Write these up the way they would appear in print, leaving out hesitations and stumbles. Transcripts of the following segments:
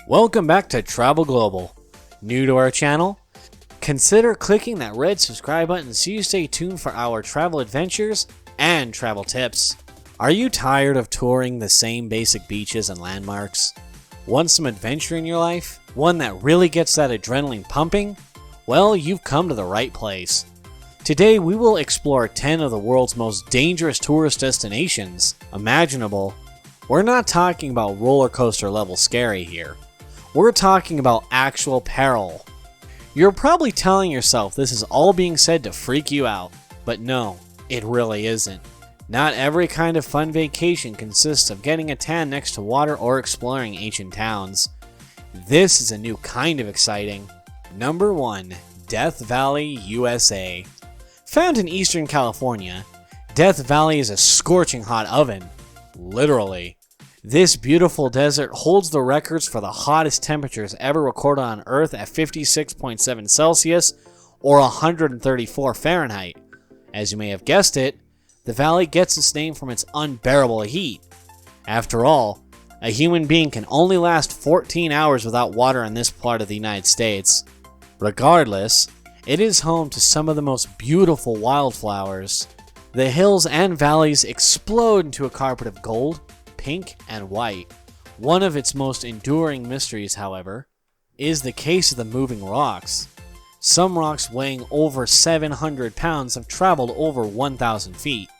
Welcome back to Travel Global. New to our channel? Consider clicking that red subscribe button so you stay tuned for our travel adventures and travel tips. Are you tired of touring the same basic beaches and landmarks? Want some adventure in your life? One that really gets that adrenaline pumping? Well, you've come to the right place. Today we will explore 10 of the world's most dangerous tourist destinations imaginable. We're not talking about roller coaster level scary here. We're talking about actual peril. You're probably telling yourself this is all being said to freak you out, but no, it really isn't. Not every kind of fun vacation consists of getting a tan next to water or exploring ancient towns. This is a new kind of exciting. Number 1. Death Valley, USA. Found in Eastern California, Death Valley is a scorching hot oven. Literally. This beautiful desert holds the records for the hottest temperatures ever recorded on Earth at 56.7 Celsius or 134 Fahrenheit. As you may have guessed it, the valley gets its name from its unbearable heat. After all, a human being can only last 14 hours without water in this part of the United States. Regardless, it is home to some of the most beautiful wildflowers. The hills and valleys explode into a carpet of gold, pink, and white. One of its most enduring mysteries, however, is the case of the moving rocks. Some rocks weighing over 700 pounds have traveled over 1,000 feet,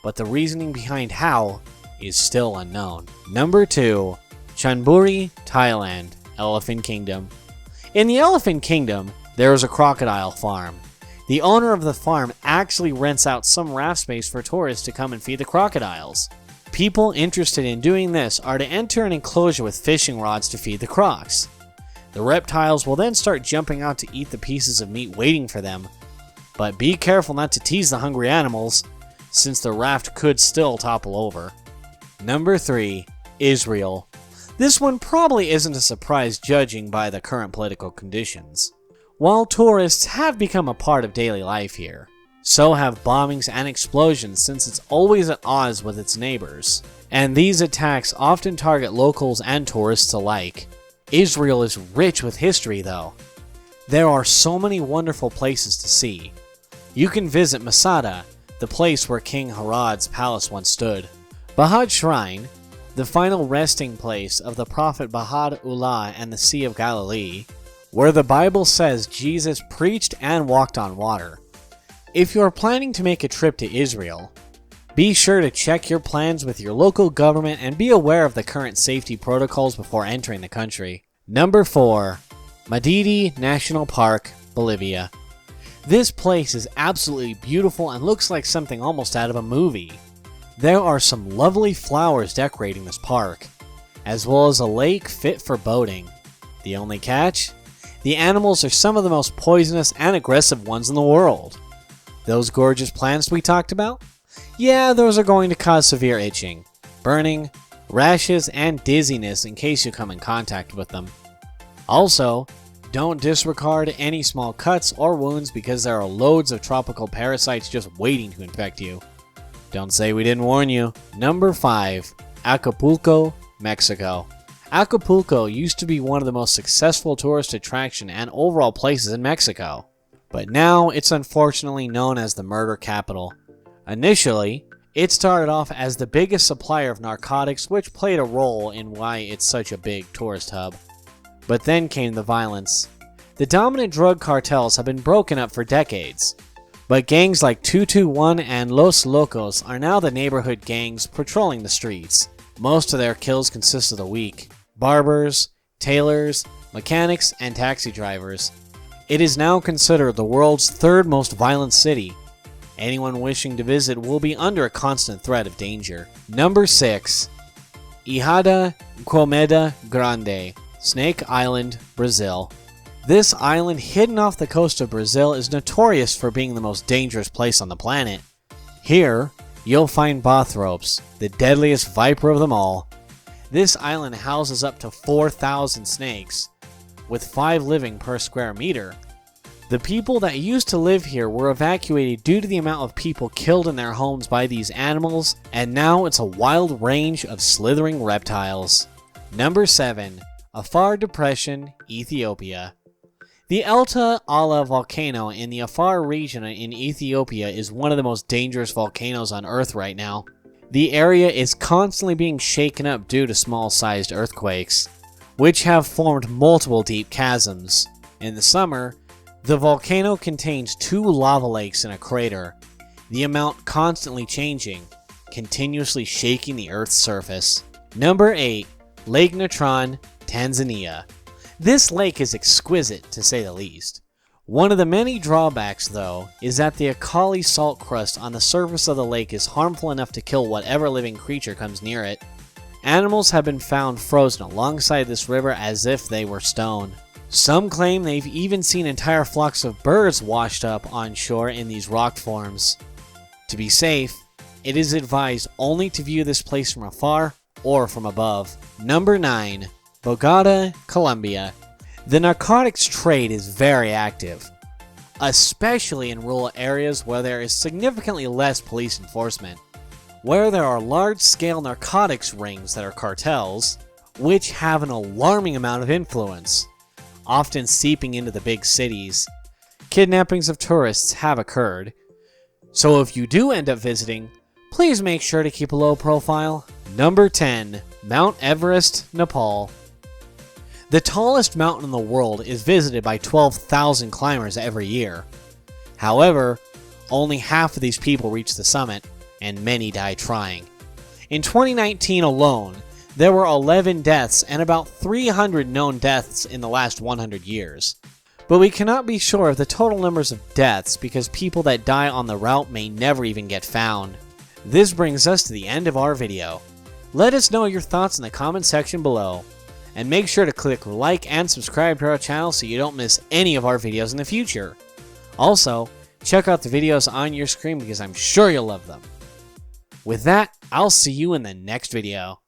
but the reasoning behind how is still unknown. Number 2. Chonburi, Thailand, Elephant Kingdom. In the Elephant Kingdom, there is a crocodile farm. The owner of the farm actually rents out some raft space for tourists to come and feed the crocodiles. People interested in doing this are to enter an enclosure with fishing rods to feed the crocs. The reptiles will then start jumping out to eat the pieces of meat waiting for them, but be careful not to tease the hungry animals, since the raft could still topple over. Number 3. Israel. This one probably isn't a surprise judging by the current political conditions. While tourists have become a part of daily life here, so have bombings and explosions since it's always at odds with its neighbors. And these attacks often target locals and tourists alike. Israel is rich with history though. There are so many wonderful places to see. You can visit Masada, the place where King Herod's palace once stood. Bahad Shrine, the final resting place of the prophet Baha'u'llah and the Sea of Galilee, where the Bible says Jesus preached and walked on water. If you are planning to make a trip to Israel, be sure to check your plans with your local government and be aware of the current safety protocols before entering the country. Number 4. Madidi National Park, Bolivia. This place is absolutely beautiful and looks like something almost out of a movie. There are some lovely flowers decorating this park, as well as a lake fit for boating. The only catch? The animals are some of the most poisonous and aggressive ones in the world. Those gorgeous plants we talked about? Yeah, those are going to cause severe itching, burning, rashes, and dizziness in case you come in contact with them. Also, don't disregard any small cuts or wounds because there are loads of tropical parasites just waiting to infect you. Don't say we didn't warn you. Number 5. Acapulco, Mexico. Acapulco used to be one of the most successful tourist attraction and overall places in Mexico, but now it's unfortunately known as the murder capital. Initially, it started off as the biggest supplier of narcotics, which played a role in why it's such a big tourist hub. But then came the violence. The dominant drug cartels have been broken up for decades, but gangs like 221 and Los Locos are now the neighborhood gangs patrolling the streets. Most of their kills consist of the weak: barbers, tailors, mechanics, and taxi drivers. It is now considered the world's 3rd most violent city. Anyone wishing to visit will be under a constant threat of danger. Number 6. Quiemeda, Grande, Snake Island, Brazil. This island hidden off the coast of Brazil is notorious for being the most dangerous place on the planet. Here, you'll find bathropes, the deadliest viper of them all. This island houses up to 4,000 snakes, with 5 living per square meter. The people that used to live here were evacuated due to the amount of people killed in their homes by these animals, and now it's a wild range of slithering reptiles. Number 7. Afar Depression, Ethiopia. The Elta Ala volcano in the Afar region in Ethiopia is one of the most dangerous volcanoes on Earth right now. The area is constantly being shaken up due to small-sized earthquakes, which have formed multiple deep chasms. In the summer, the volcano contains 2 lava lakes in a crater, the amount constantly changing, continuously shaking the Earth's surface. Number 8. Lake Natron, Tanzania. This lake is exquisite, to say the least. One of the many drawbacks, though, is that the alkali salt crust on the surface of the lake is harmful enough to kill whatever living creature comes near it. Animals have been found frozen alongside this river as if they were stone. Some claim they've even seen entire flocks of birds washed up on shore in these rock forms. To be safe, it is advised only to view this place from afar or from above. Number 9. Bogota, Colombia. The narcotics trade is very active, especially in rural areas where there is significantly less police enforcement. Where there are large-scale narcotics rings that are cartels, which have an alarming amount of influence, often seeping into the big cities. Kidnappings of tourists have occurred, so if you do end up visiting, please make sure to keep a low profile. Number 10. Mount Everest, Nepal. The tallest mountain in the world is visited by 12,000 climbers every year. However, only half of these people reach the summit, and many die trying. In 2019 alone, there were 11 deaths and about 300 known deaths in the last 100 years. But we cannot be sure of the total numbers of deaths because people that die on the route may never even get found. This brings us to the end of our video. Let us know your thoughts in the comment section below. And make sure to click like and subscribe to our channel so you don't miss any of our videos in the future. Also, check out the videos on your screen because I'm sure you'll love them. With that, I'll see you in the next video.